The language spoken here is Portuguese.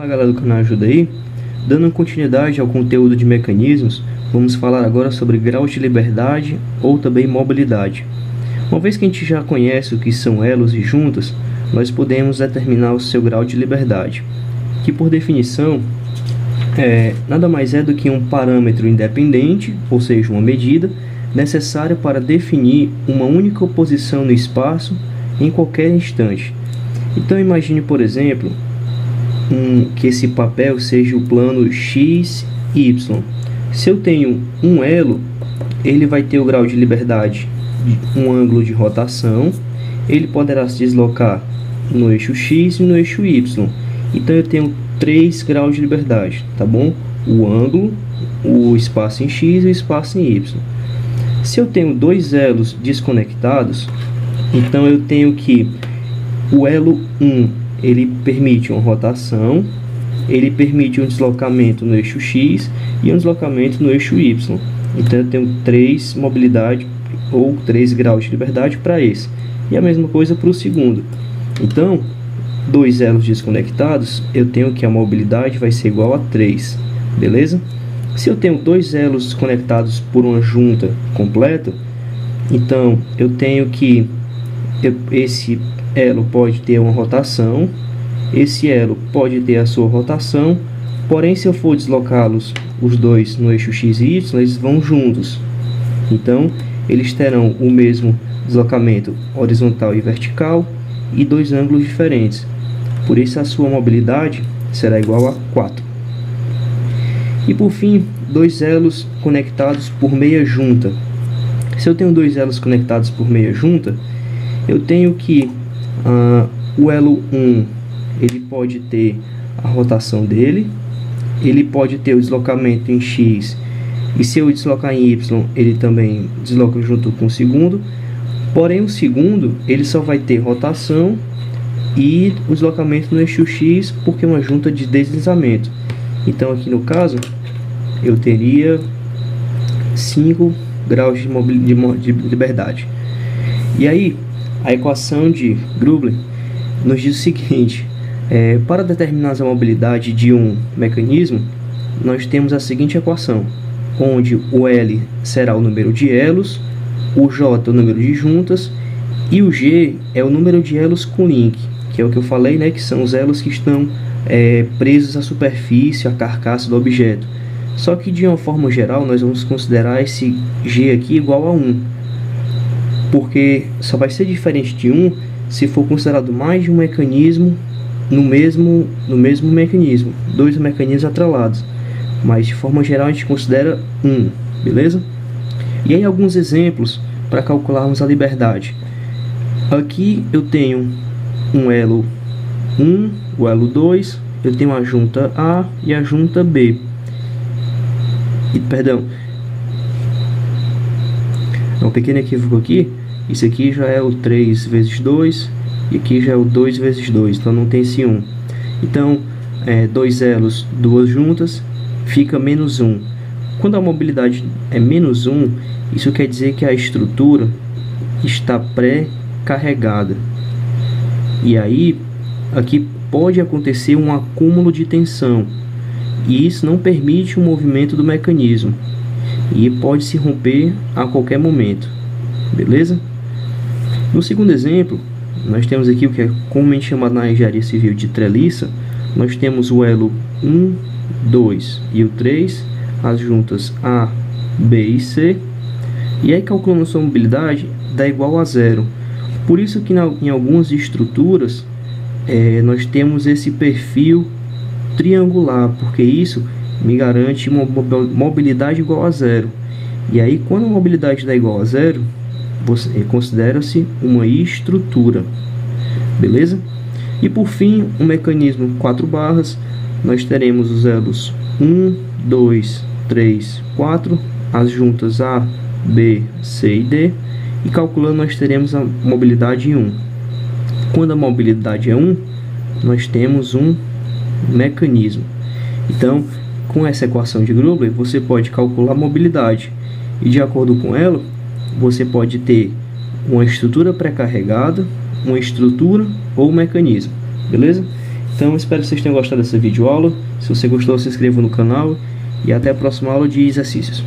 Fala galera do canal Ajuda aí, dando continuidade ao conteúdo de mecanismos, vamos falar agora sobre graus de liberdade ou também mobilidade. Uma vez que a gente já conhece o que são elos e juntas, nós podemos determinar o seu grau de liberdade, que por definição nada mais é do que um parâmetro independente, ou seja, uma medida necessária para definir uma única posição no espaço em qualquer instante. Então imagine, por exemplo, que esse papel seja o plano x, y. Se eu tenho um elo, ele vai ter o grau de liberdade de um ângulo de rotação, ele poderá se deslocar no eixo x e no eixo y. Então eu tenho 3 graus de liberdade, tá bom? O ângulo, o espaço em x e o espaço em y. Se eu tenho dois elos desconectados, então eu tenho que o elo 1 ele permite uma rotação, ele permite um deslocamento no eixo x e um deslocamento no eixo y. Então eu tenho 3 mobilidade ou 3 graus de liberdade para esse. E a mesma coisa para o segundo. Então, dois elos desconectados, eu tenho que a mobilidade vai ser igual a 3, beleza? Se eu tenho dois elos desconectados por uma junta completa, então eu tenho que esse elo pode ter uma rotação, esse elo pode ter a sua rotação, porém se eu for deslocá-los os dois no eixo x e y, eles vão juntos. Então eles terão o mesmo deslocamento horizontal e vertical e dois ângulos diferentes. Por isso a sua mobilidade será igual a 4. E por fim, dois elos conectados por meia junta. Se eu tenho dois elos conectados por meia junta, eu tenho que o elo 1 ele pode ter a rotação dele, ele pode ter o deslocamento em x, e se eu deslocar em y, ele também desloca junto com o segundo. Porém o segundo ele só vai ter rotação e o deslocamento no eixo x, porque é uma junta de deslizamento. Então aqui no caso eu teria 5 graus de liberdade. E aí a equação de Grubler nos diz o seguinte: para determinar a mobilidade de um mecanismo, nós temos a seguinte equação, onde o L será o número de elos, o J o número de juntas e o G é o número de elos com link, que é o que eu falei, né, que são os elos que estão presos à superfície, à carcaça do objeto. Só que de uma forma geral nós vamos considerar esse G aqui igual a 1, porque só vai ser diferente de 1 se for considerado mais de um mecanismo no mesmo mecanismo, dois mecanismos atrelados. Mas de forma geral a gente considera 1, beleza? E aí alguns exemplos para calcularmos a liberdade. Aqui eu tenho um elo 1, o elo 2, eu tenho a junta A e a junta B. Perdão, é um pequeno equívoco aqui. Isso aqui já é o 3 vezes 2 e aqui já é o 2 vezes 2, então não tem esse 1. Então, dois elos, duas juntas, fica menos 1. Quando a mobilidade é menos 1, isso quer dizer que a estrutura está pré-carregada. E aí, aqui pode acontecer um acúmulo de tensão, e isso não permite o movimento do mecanismo, e pode se romper a qualquer momento, beleza? No segundo exemplo, nós temos aqui o que é comumente chamado na engenharia civil de treliça. Nós temos o elo 1, 2 e o 3, as juntas A, B e C, e aí calculando sua mobilidade dá igual a 0. Por isso que em algumas estruturas nós temos esse perfil triangular, porque isso me garante uma mobilidade igual a 0. E aí quando a mobilidade dá igual a 0, considera-se uma estrutura, beleza? E por fim, um mecanismo 4 barras, nós teremos os elos 1, 2, 3, 4, as juntas A, B, C e D, e calculando nós teremos a mobilidade 1. Quando a mobilidade é 1, nós temos um mecanismo. Então, com essa equação de Grubler, você pode calcular a mobilidade, e de acordo com ela, você pode ter uma estrutura pré-carregada, uma estrutura ou um mecanismo, beleza? Então espero que vocês tenham gostado dessa videoaula. Se você gostou, se inscreva no canal e até a próxima aula de exercícios.